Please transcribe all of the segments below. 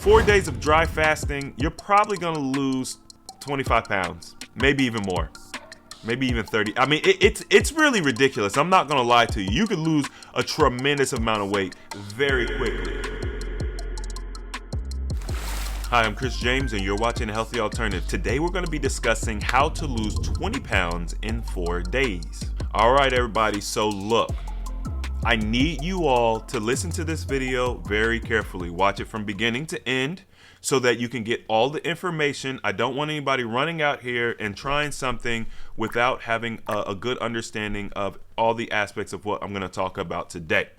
4 days of dry fasting, you're probably going to lose 25 pounds, maybe even more, maybe even 30. I mean, it's really ridiculous. I'm not going to lie to you. You could lose a tremendous amount of weight very quickly. Hi, I'm Chris James, and you're watching A Healthy Alternative. Today, we're going to be discussing how to lose 20 pounds in 4 days. All right, everybody. So look, I need you all to listen to this video very carefully. Watch it from beginning to end so that you can get all the information. I don't want anybody running out here and trying something without having a good understanding of all the aspects of what I'm going to talk about today.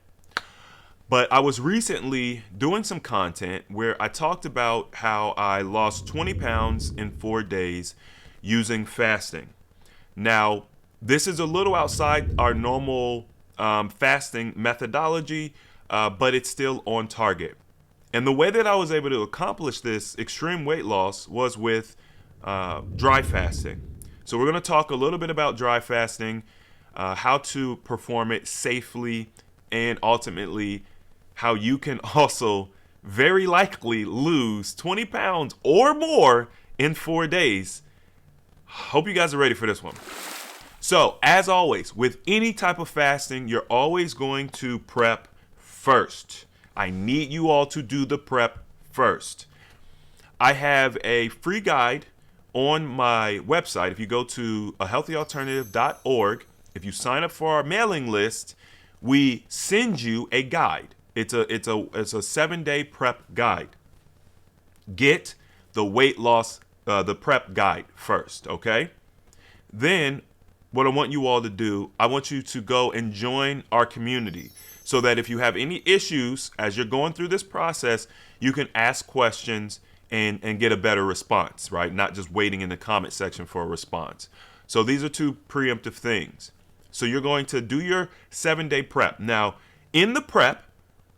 But I was recently doing some content where I talked about how I lost 20 pounds in 4 days using fasting. Now, this is a little outside our normal fasting methodology, but it's still on target. And the way that I was able to accomplish this extreme weight loss was with dry fasting. So we're going to talk a little bit about dry fasting, how to perform it safely, and ultimately how you can also very likely lose 20 pounds or more in 4 days. Hope you guys are ready for this one. So, as always, with any type of fasting, you're always going to prep first. I need you all to do the prep first. I have a free guide on my website. If you go to ahealthyalternative.org, if you sign up for our mailing list, we send you a guide. It's a 7-day prep guide. Get the weight loss, the prep guide first, okay? Then what I want you all to do, I want you to go and join our community so that if you have any issues as you're going through this process, you can ask questions and get a better response, right? Not just waiting in the comment section for a response. So these are two preemptive things. So you're going to do your 7-day prep. Now, in the prep,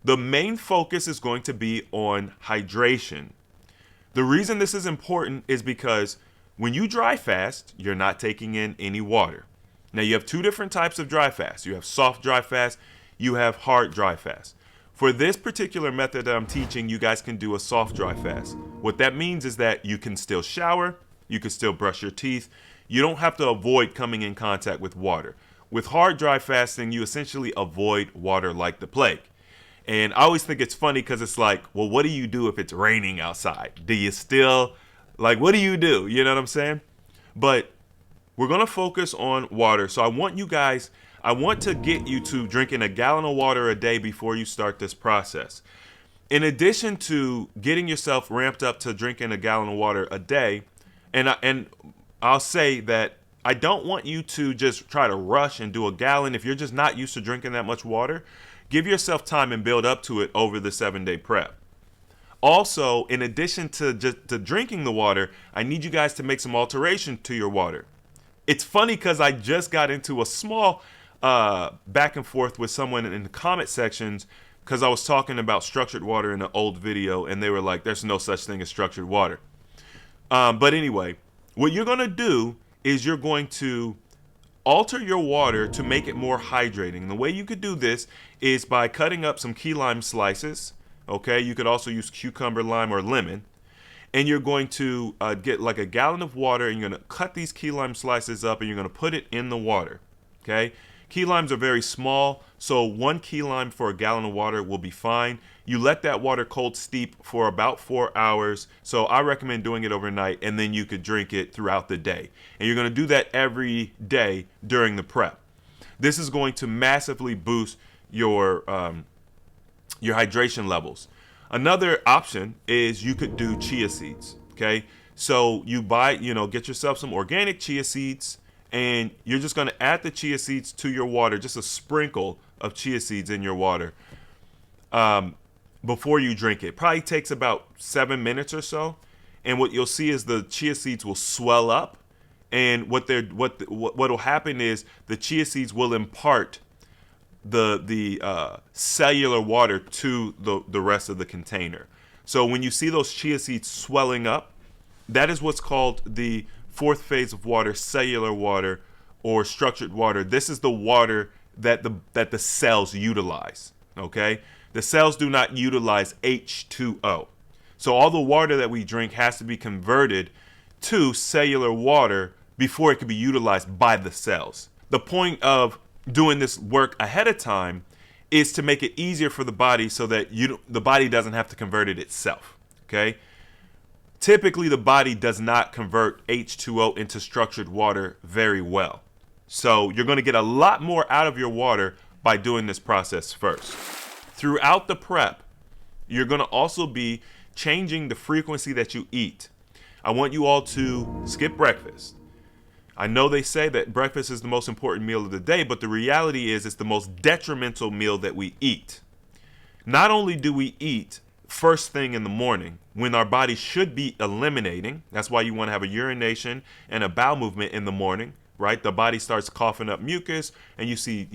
the main focus is going to be on hydration. The reason this is important is because when you dry fast, you're not taking in any water. Now, you have two different types of dry fast. You have soft dry fast, you have hard dry fast. For this particular method that I'm teaching, you guys can do a soft dry fast. What that means is that you can still shower, you can still brush your teeth. You don't have to avoid coming in contact with water. With hard dry fasting, you essentially avoid water like the plague. And I always think it's funny because it's like, well, what do you do if it's raining outside? Do you still... Like, what do you do? You know what I'm saying? But we're going to focus on water. So I want to get you to drinking a gallon of water a day before you start this process. In addition to getting yourself ramped up to drinking a gallon of water a day, and I'll say that I don't want you to just try to rush and do a gallon. If you're just not used to drinking that much water, give yourself time and build up to it over the 7-day prep. Also, in addition to drinking the water, I need you guys to make some alteration to your water. It's funny because I just got into a small back and forth with someone in the comment sections because I was talking about structured water in an old video, and they were like, there's no such thing as structured water. But anyway, what you're going to do is you're going to alter your water to make it more hydrating. The way you could do this is by cutting up some key lime slices. Okay, you could also use cucumber, lime, or lemon. And you're going to get like a gallon of water, and you're going to cut these key lime slices up, and you're going to put it in the water. Okay, key limes are very small, so 1 key lime for a gallon of water will be fine. You let that water cold steep for about 4 hours. So I recommend doing it overnight, and then you could drink it throughout the day. And you're going to do that every day during the prep. This is going to massively boost your hydration levels. Another option is you could do chia seeds. Okay, so you get yourself some organic chia seeds, and you're just going to add the chia seeds to your water, just a sprinkle of chia seeds in your water before you drink it. Probably takes about 7 minutes or so, and what you'll see is the chia seeds will swell up, and what will happen is the chia seeds will impart the cellular water to the rest of the container. So when you see those chia seeds swelling up, that is what's called the 4th phase of water, cellular water or structured water. This is the water that the cells utilize. Okay, the cells do not utilize H2O. So all the water that we drink has to be converted to cellular water before it can be utilized by the cells. The point of doing this work ahead of time is to make it easier for the body so that the body doesn't have to convert it itself. Okay? Typically, the body does not convert H2O into structured water very well. So you're going to get a lot more out of your water by doing this process first. Throughout the prep, you're going to also be changing the frequency that you eat. I want you all to skip breakfast. I know they say that breakfast is the most important meal of the day, but the reality is it's the most detrimental meal that we eat. Not only do we eat first thing in the morning when our body should be eliminating, that's why you want to have a urination and a bowel movement in the morning, right? The body starts coughing up mucus and you see,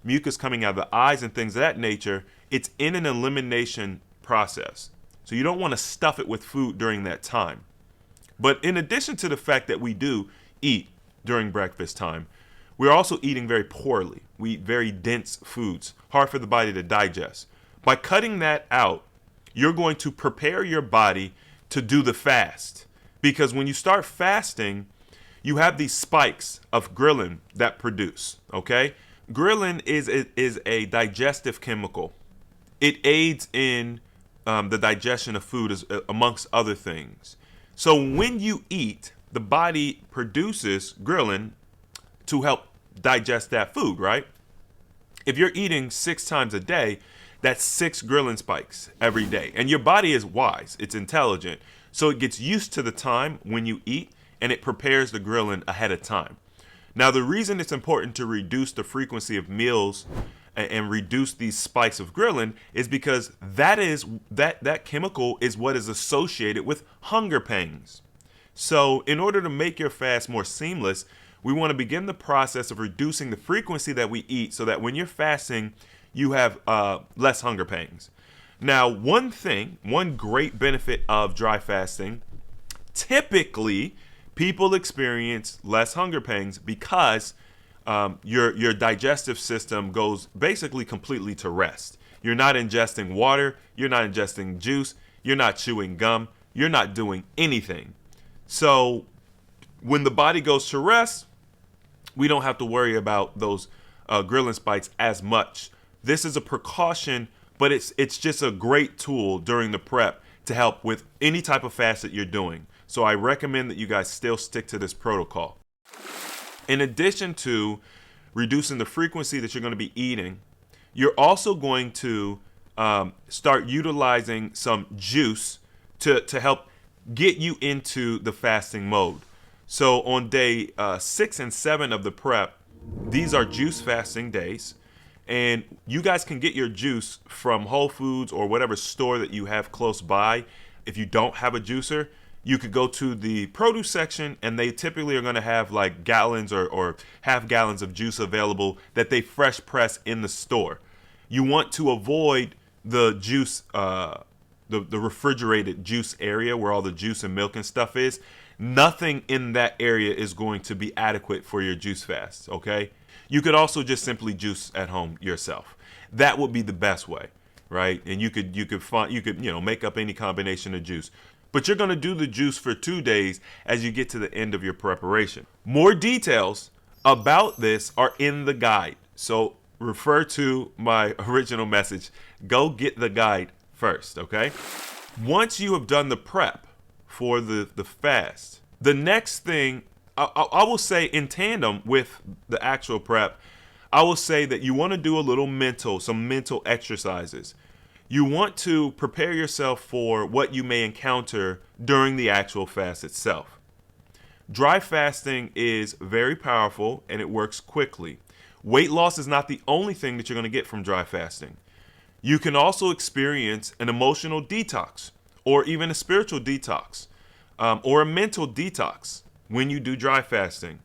mucus coming out of the eyes and things of that nature. It's in an elimination process. So you don't want to stuff it with food during that time. But in addition to the fact that we do eat during breakfast time, we're also eating very poorly. We eat very dense foods, hard for the body to digest. By cutting that out, you're going to prepare your body to do the fast. Because when you start fasting, you have these spikes of ghrelin that produce, okay? Ghrelin is a digestive chemical. It aids in the digestion of food amongst other things. So when you eat, the body produces ghrelin to help digest that food, right? If you're eating 6 times a day, that's 6 ghrelin spikes every day. And your body is wise, it's intelligent. So it gets used to the time when you eat and it prepares the ghrelin ahead of time. Now, the reason it's important to reduce the frequency of meals and reduce these spikes of ghrelin is because that chemical is what is associated with hunger pangs. So in order to make your fast more seamless, we want to begin the process of reducing the frequency that we eat so that when you're fasting, you have less hunger pangs. Now, one great benefit of dry fasting, typically people experience less hunger pangs because your digestive system goes basically completely to rest. You're not ingesting water, you're not ingesting juice, you're not chewing gum, you're not doing anything. So when the body goes to rest, we don't have to worry about those ghrelin spikes as much. This is a precaution, but it's just a great tool during the prep to help with any type of fast that you're doing. So I recommend that you guys still stick to this protocol. In addition to reducing the frequency that you're going to be eating, you're also going to start utilizing some juice to help get you into the fasting mode. So on day 6 and 7 of the prep, these are juice fasting days. And you guys can get your juice from Whole Foods or whatever store that you have close by. If you don't have a juicer, you could go to the produce section and they typically are going to have like gallons or half gallons of juice available that they fresh press in the store. You want to avoid the juice, the refrigerated juice area where all the juice and milk and stuff is. Nothing in that area is going to be adequate for your juice fast, okay? You could also just simply juice at home yourself. That would be the best way, right? And you could make up any combination of juice. But you're going to do the juice for 2 days as you get to the end of your preparation. More details about this are in the guide. So refer to my original message. Go get the guide first, okay? Once you have done the prep for the fast, the next thing, I will say in tandem with the actual prep, I will say that you want to do some mental exercises. You want to prepare yourself for what you may encounter during the actual fast itself. Dry fasting is very powerful and it works quickly. Weight loss is not the only thing that you're going to get from dry fasting. You can also experience an emotional detox or even a spiritual detox or a mental detox when you do dry fasting.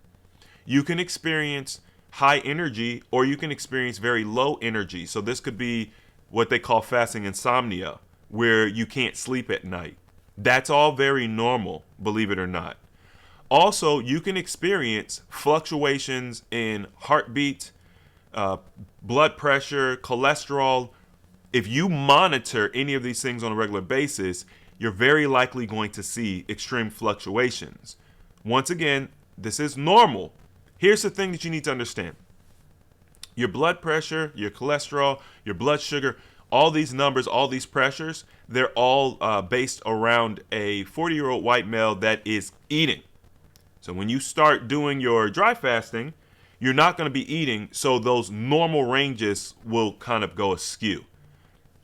You can experience high energy or you can experience very low energy. So this could be what they call fasting insomnia, where you can't sleep at night. That's all very normal, believe it or not. Also, you can experience fluctuations in heartbeat, blood pressure, cholesterol. If you monitor any of these things on a regular basis, you're very likely going to see extreme fluctuations. Once again, this is normal. Here's the thing that you need to understand. Your blood pressure, your cholesterol, your blood sugar, all these numbers, all these pressures, they're all based around a 40-year-old white male that is eating. So when you start doing your dry fasting, you're not going to be eating, so those normal ranges will kind of go askew.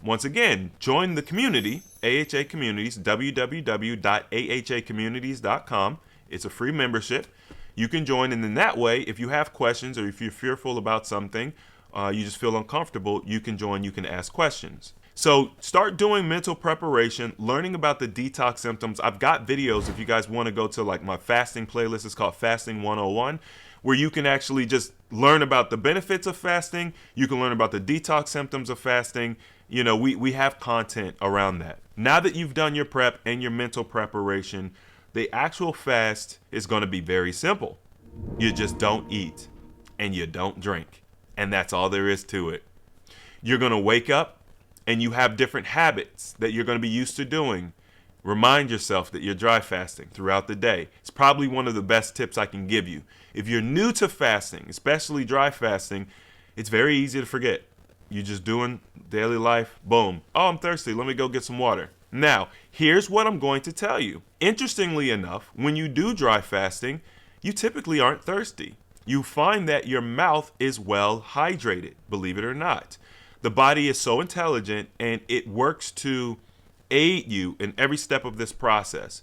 Once again, join the community, AHA Communities, www.ahacommunities.com. It's a free membership. You can join, and in that way, if you have questions or if you're fearful about something, you just feel uncomfortable, you can join, you can ask questions. So start doing mental preparation, learning about the detox symptoms. I've got videos if you guys want to go to like my fasting playlist. It's called Fasting 101, where you can actually just learn about the benefits of fasting. You can learn about the detox symptoms of fasting. You know, we have content around that. Now that you've done your prep and your mental preparation, the actual fast is going to be very simple. You just don't eat and you don't drink. And that's all there is to it. You're going to wake up and you have different habits that you're going to be used to doing. Remind yourself that you're dry fasting throughout the day. It's probably one of the best tips I can give you. If you're new to fasting, especially dry fasting, it's very easy to forget. You're just doing daily life. Boom. Oh, I'm thirsty. Let me go get some water. Now, here's what I'm going to tell you. Interestingly enough, when you do dry fasting, you typically aren't thirsty. You find that your mouth is well hydrated, believe it or not. The body is so intelligent and it works to aid you in every step of this process.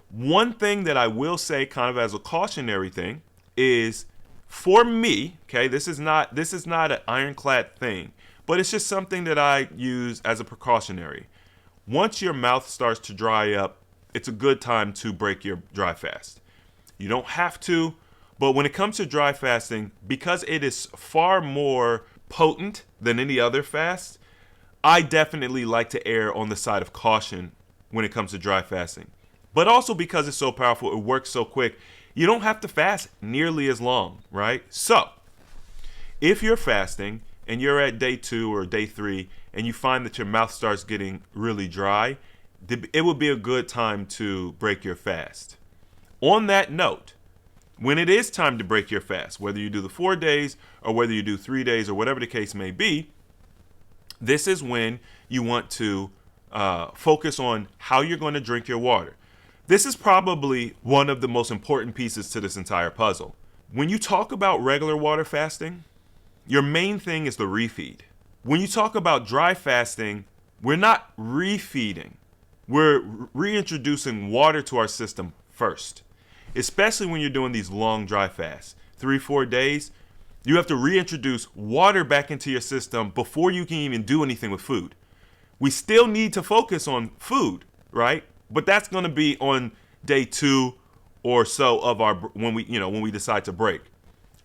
One thing that I will say kind of as a cautionary thing is, for me, okay, this is not an ironclad thing, but it's just something that I use as a precautionary. Once your mouth starts to dry up, it's a good time to break your dry fast. You don't have to, but when it comes to dry fasting, because it is far more potent than any other fast, I definitely like to err on the side of caution when it comes to dry fasting. But also because it's so powerful, it works so quick, you don't have to fast nearly as long, right? So, if you're fasting and you're at day 2 or day 3 and you find that your mouth starts getting really dry, it would be a good time to break your fast. On that note, when it is time to break your fast, whether you do the 4 days or whether you do 3 days or whatever the case may be, this is when you want to focus on how you're going to drink your water. This is probably one of the most important pieces to this entire puzzle. When you talk about regular water fasting, your main thing is the refeed. When you talk about dry fasting, we're not refeeding. We're reintroducing water to our system first. Especially when you're doing these long dry fasts, 3-4 days, you have to reintroduce water back into your system before you can even do anything with food. We still need to focus on food, right? But that's going to be on day 2 or so of our when we decide to break.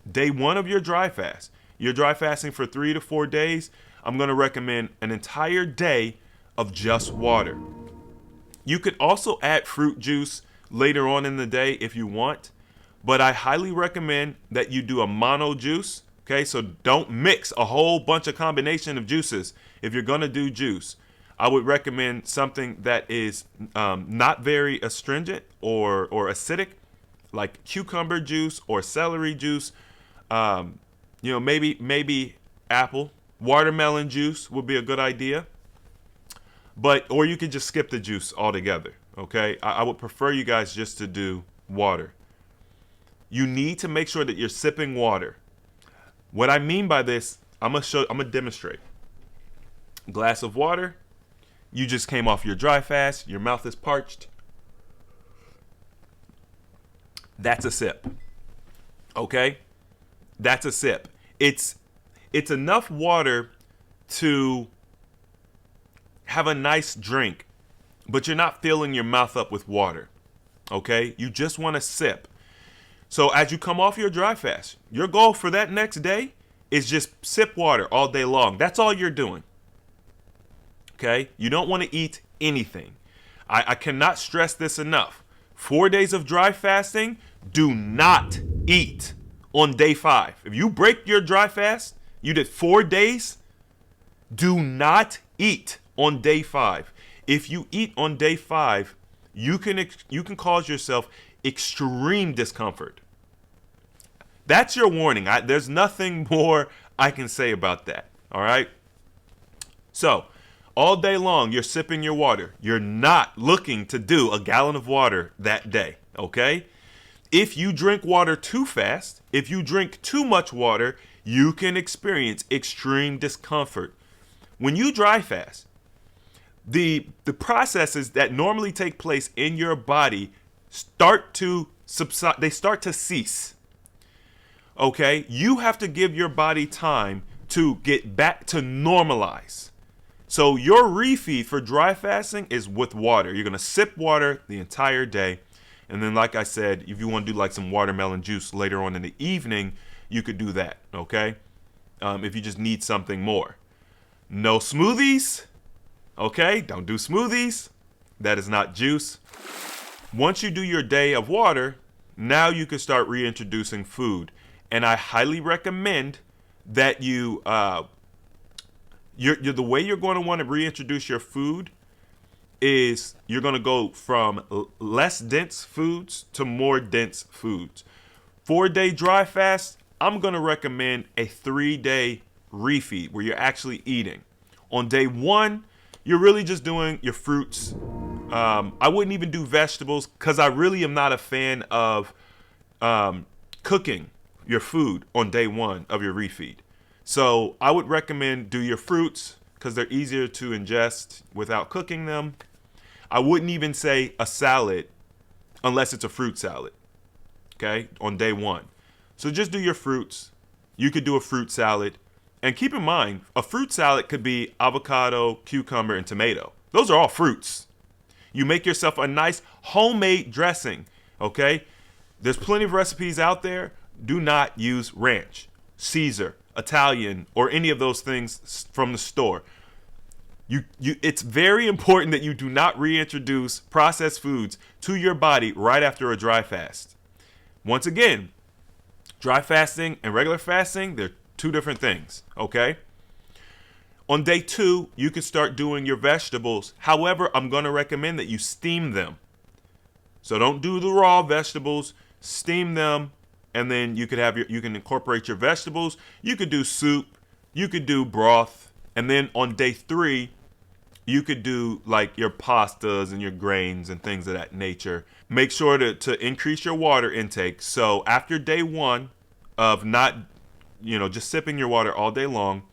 Day 1 of your dry fast, you're dry fasting for 3 to 4 days. I'm going to recommend an entire day of just water. You could also add fruit juice later on in the day if you want, but I highly recommend that you do a mono juice. Okay, so don't mix a whole bunch of combination of juices. If you're going to do juice, I would recommend something that is not very astringent or acidic, like cucumber juice or celery juice. Maybe apple, watermelon juice would be a good idea. Or you could just skip the juice altogether. Okay, I would prefer you guys just to do water. You need to make sure that you're sipping water. What I mean by this, I'm gonna demonstrate. Glass of water. You just came off your dry fast. Your mouth is parched. That's a sip. Okay? That's a sip. It's enough water to have a nice drink, but you're not filling your mouth up with water. Okay? You just want to sip. So as you come off your dry fast, your goal for that next day is just sip water all day long. That's all you're doing. Okay? You don't want to eat anything. I cannot stress this enough. 4 days of dry fasting, do not eat on day 5. If you break your dry fast, you did 4 days, do not eat on day 5. If you eat on day 5, you can cause yourself extreme discomfort. That's your warning. There's nothing more I can say about that. All right. So all day long, you're sipping your water. You're not looking to do a gallon of water that day. Okay. If you drink water too fast, if you drink too much water, you can experience extreme discomfort. When you dry fast, the processes that normally take place in your body start to subside. They start to cease. Okay, you have to give your body time to get back to normalize. So your refeed for dry fasting is with water. You're going to sip water the entire day. And then, like I said, if you want to do like some watermelon juice later on in the evening, you could do that. Okay, if you just need something more. No smoothies. Okay, don't do smoothies. That is not juice. Once you do your day of water, now you can start reintroducing food. And I highly recommend that the way you're going to want to reintroduce your food is you're going to go from less dense foods to more dense foods. 4-day dry fast, I'm going to recommend a 3-day refeed where you're actually eating. On day 1, you're really just doing your fruits. I wouldn't even do vegetables because I really am not a fan of cooking your food on day 1 of your refeed. So I would recommend do your fruits because they're easier to ingest without cooking them. I wouldn't even say a salad unless it's a fruit salad, okay, on day 1. So just do your fruits. You could do a fruit salad. And keep in mind, a fruit salad could be avocado, cucumber, and tomato. Those are all fruits. You make yourself a nice homemade dressing, okay? There's plenty of recipes out there. Do not use ranch, Caesar, Italian, or any of those things from the store. It's very important that you do not reintroduce processed foods to your body right after a dry fast. Once again, dry fasting and regular fasting, they're 2 different things, okay? On day 2, you can start doing your vegetables. However, I'm going to recommend that you steam them. So don't do the raw vegetables, steam them. And then you can incorporate your vegetables. You could do soup. You could do broth. And then on day 3, you could do like your pastas and your grains and things of that nature. Make sure to increase your water intake. So after day 1 of not, just sipping your water all day long,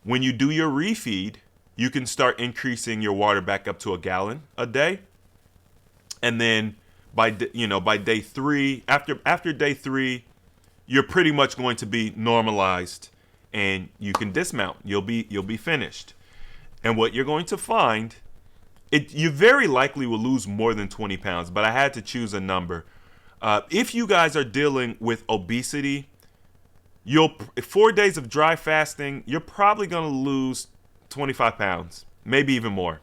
when you do your refeed, you can start increasing your water back up to a gallon a day. And then by day 3, after day 3, you're pretty much going to be normalized, and you can dismount. You'll be finished. And what you're going to find, you very likely will lose more than 20 pounds. But I had to choose a number. If you guys are dealing with obesity, 4 days of dry fasting, you're probably going to lose 25 pounds, maybe even more.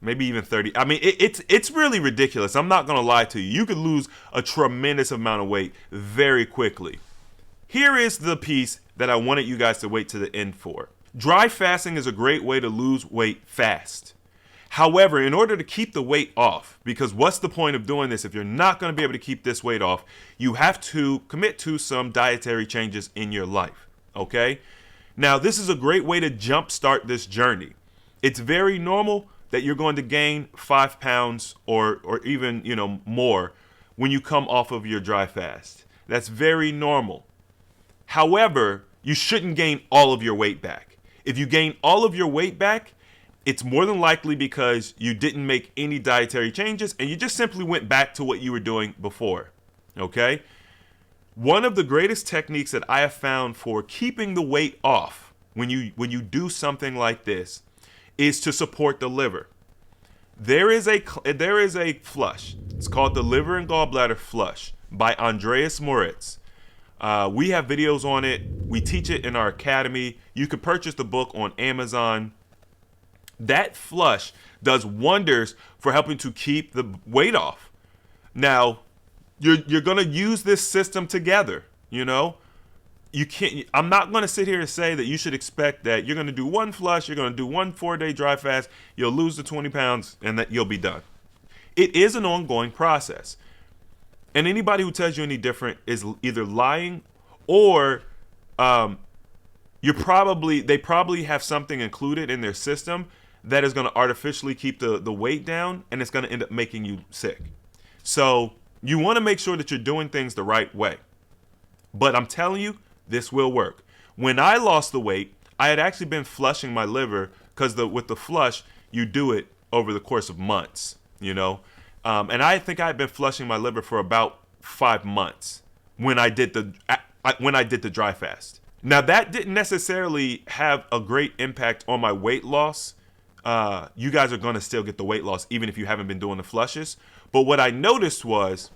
Maybe even 30. I mean, it's really ridiculous. I'm not going to lie to you. You could lose a tremendous amount of weight very quickly. Here is the piece that I wanted you guys to wait to the end for. Dry fasting is a great way to lose weight fast. However, in order to keep the weight off, because what's the point of doing this if you're not going to be able to keep this weight off, you have to commit to some dietary changes in your life, okay? Now, this is a great way to jumpstart this journey. It's very normal that you're going to gain 5 pounds or even, more when you come off of your dry fast. That's very normal. However, you shouldn't gain all of your weight back. If you gain all of your weight back, it's more than likely because you didn't make any dietary changes and you just simply went back to what you were doing before. Okay? One of the greatest techniques that I have found for keeping the weight off when you do something like this is to support the liver. There is a flush. It's called the liver and gallbladder flush by Andreas Moritz. We have videos on it. We teach it in our academy. You can purchase the book on Amazon. That flush does wonders for helping to keep the weight off. Now, you're going to use this system together, you can't. I'm not going to sit here and say that you should expect that you're going to do one flush, you're going to do one 4-day dry fast, you'll lose the 20 pounds, and that you'll be done. It is an ongoing process. And anybody who tells you any different is either lying or they probably have something included in their system that is going to artificially keep the weight down, and it's going to end up making you sick. So you want to make sure that you're doing things the right way. But I'm telling you, this will work. When I lost the weight, I had actually been flushing my liver because with the flush, you do it over the course of months, and I think I had been flushing my liver for about 5 months when I did the dry fast. Now, that didn't necessarily have a great impact on my weight loss. You guys are going to still get the weight loss even if you haven't been doing the flushes. But what I noticed was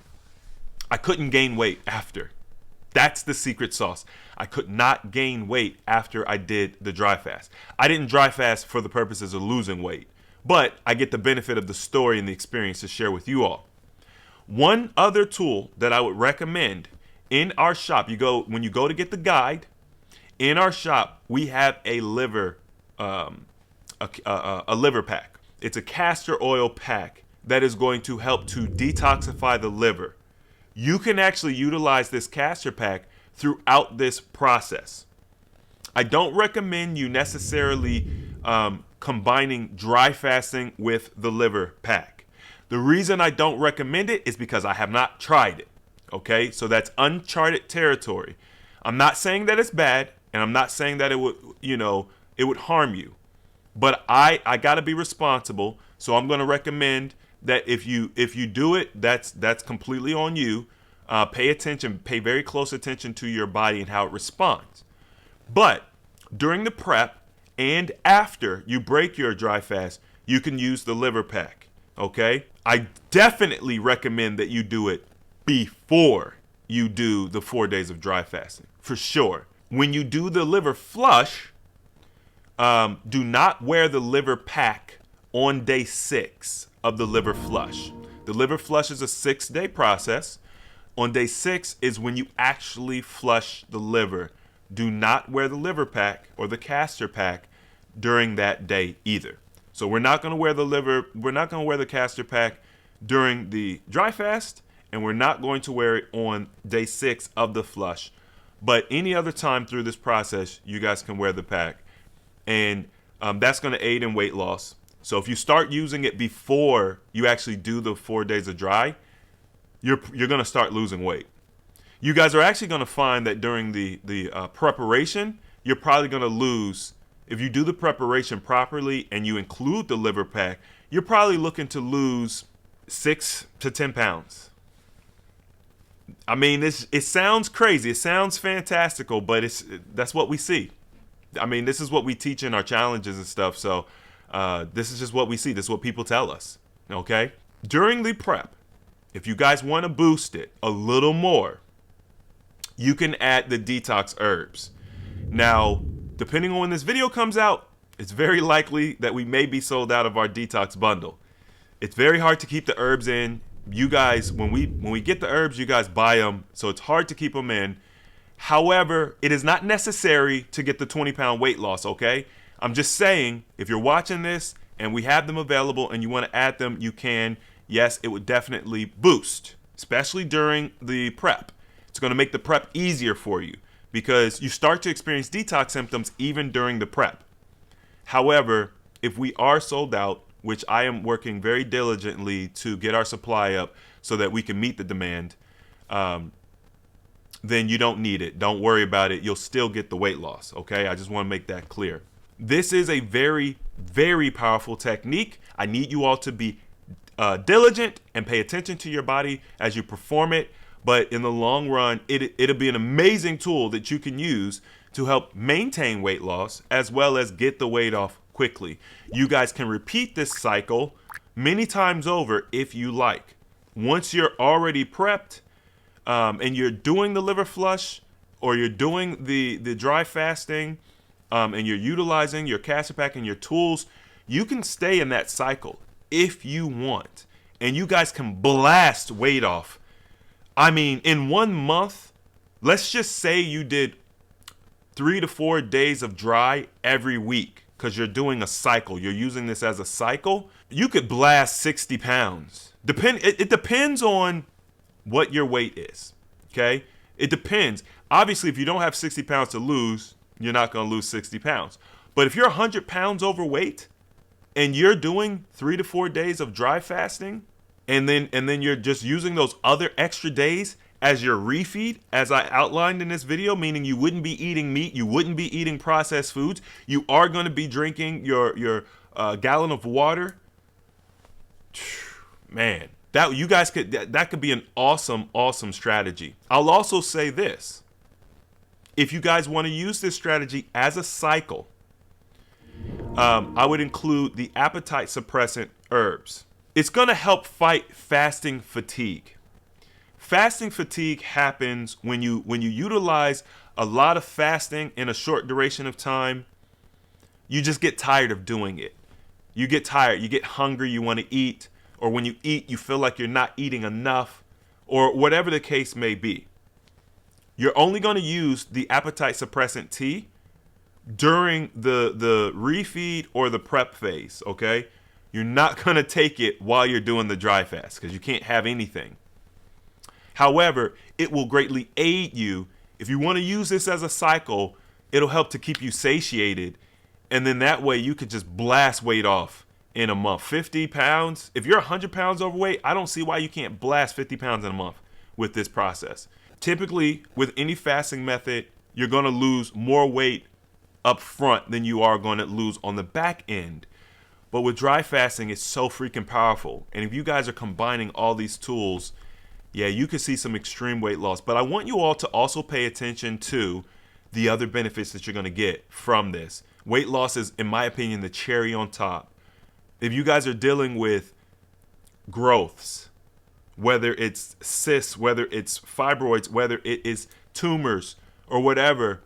I couldn't gain weight after. That's the secret sauce. I could not gain weight after I did the dry fast. I didn't dry fast for the purposes of losing weight, but I get the benefit of the story and the experience to share with you all. One other tool that I would recommend in our shop, when you go to get the guide, in our shop we have a liver liver pack. It's a castor oil pack that is going to help to detoxify the liver. You can actually utilize this castor pack throughout this process. I don't recommend you necessarily combining dry fasting with the liver pack. The reason I don't recommend it is because I have not tried it. Okay, so that's uncharted territory. I'm not saying that it's bad, and I'm not saying that it would harm you. But I gotta be responsible, so I'm gonna recommend that if you do it, that's completely on you. Pay very close attention to your body and how it responds. But during the prep and after you break your dry fast, you can use the liver pack. Okay, I definitely recommend that you do it before you do the 4 days of dry fasting, for sure. When you do the liver flush, do not wear the liver pack on day 6 of the liver flush. The liver flush is a 6-day process. On day 6 is when you actually flush the liver. Do not wear the liver pack or the castor pack during that day either. So we're not going to wear the castor pack during the dry fast, and we're not going to wear it on day 6 of the flush. But any other time through this process, you guys can wear the pack. And that's going to aid in weight loss. So if you start using it before you actually do the 4 days of dry, you're going to start losing weight. You guys are actually going to find that during the preparation, you're probably going to lose. If you do the preparation properly and you include the liver pack, you're probably looking to lose 6 to 10 pounds. I mean, it sounds crazy. It sounds fantastical, but that's what we see. I mean, this is what we teach in our challenges and stuff. So this is just what we see. This is what people tell us. Okay? During the prep, if you guys want to boost it a little more, you can add the detox herbs. Now, depending on when this video comes out, it's very likely that we may be sold out of our detox bundle. It's very hard to keep the herbs in. You guys, when we get the herbs, you guys buy them, so it's hard to keep them in. However, it is not necessary to get the 20-pound weight loss, okay? I'm just saying, if you're watching this and we have them available and you want to add them, you can. Yes, it would definitely boost, especially during the prep. It's going to make the prep easier for you because you start to experience detox symptoms even during the prep. However, if we are sold out, which I am working very diligently to get our supply up so that we can meet the demand, then you don't need it. Don't worry about it. You'll still get the weight loss, okay? I just want to make that clear. This is a very, very powerful technique. I need you all to be diligent and pay attention to your body as you perform it. But in the long run, it'll be an amazing tool that you can use to help maintain weight loss as well as get the weight off quickly. You guys can repeat this cycle many times over if you like. Once you're already prepped and you're doing the liver flush or you're doing the dry fasting and you're utilizing your castor pack and your tools, you can stay in that cycle if you want. And you guys can blast weight off. I mean, in 1 month, let's just say you did 3 to 4 days of dry every week, because you're doing a cycle. You're using this as a cycle. You could blast 60 pounds. It depends on what your weight is, okay? It depends. Obviously, if you don't have 60 pounds to lose, you're not going to lose 60 pounds. But if you're 100 pounds overweight and you're doing 3 to 4 days of dry fasting, and then you're just using those other extra days as your refeed, as I outlined in this video, meaning you wouldn't be eating meat, you wouldn't be eating processed foods, you are going to be drinking your gallon of water. Man, that could be an awesome strategy. I'll also say this: if you guys want to use this strategy as a cycle, I would include the appetite suppressant herbs. It's going to help fight fasting fatigue. Fasting fatigue happens when you utilize a lot of fasting in a short duration of time. You just get tired of doing it. You get tired, you get hungry, you want to eat, or when you eat, you feel like you're not eating enough, or whatever the case may be. You're only going to use the appetite suppressant tea during the refeed or the prep phase, okay? You're not going to take it while you're doing the dry fast, because you can't have anything. However, it will greatly aid you. If you want to use this as a cycle, it'll help to keep you satiated. And then that way you could just blast weight off in a month. 50 pounds. If you're 100 pounds overweight, I don't see why you can't blast 50 pounds in a month with this process. Typically, with any fasting method, you're going to lose more weight up front than you are going to lose on the back end. But with dry fasting, it's so freaking powerful. And if you guys are combining all these tools, yeah, you could see some extreme weight loss. But I want you all to also pay attention to the other benefits that you're going to get from this. Weight loss is, in my opinion, the cherry on top. If you guys are dealing with growths, whether it's cysts, whether it's fibroids, whether it is tumors or whatever,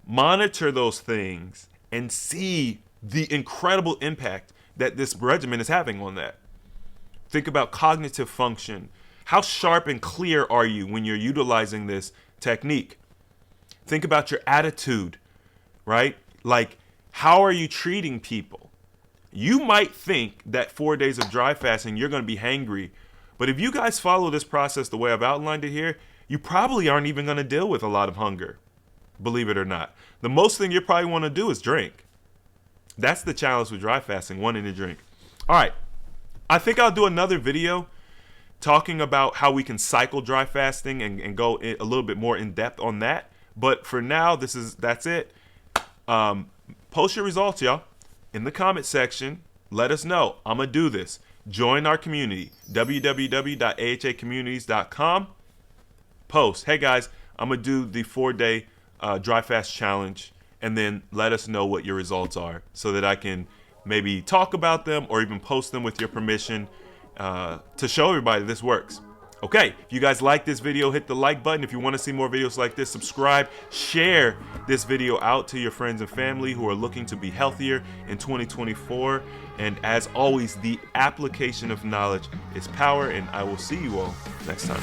monitor those things and see the incredible impact that this regimen is having on that. Think about cognitive function. How sharp and clear are you when you're utilizing this technique? Think about your attitude, right? Like, how are you treating people? You might think that 4 days of dry fasting, you're going to be hangry. But if you guys follow this process the way I've outlined it here, you probably aren't even going to deal with a lot of hunger, believe it or not. The most thing you probably want to do is drink. That's the challenge with dry fasting, wanting to drink. All right, I think I'll do another video talking about how we can cycle dry fasting and go a little bit more in depth on that. But for now, that's it. Post your results, y'all, in the comment section. Let us know. I'm going to do this. Join our community, www.ahacommunities.com. Post, hey guys, I'm going to do the 4-day dry fast challenge, and then let us know what your results are so that I can maybe talk about them or even post them with your permission to show everybody this works. Okay, if you guys like this video, hit the like button. If you want to see more videos like this, subscribe, share this video out to your friends and family who are looking to be healthier in 2024. And as always, the application of knowledge is power, and I will see you all next time.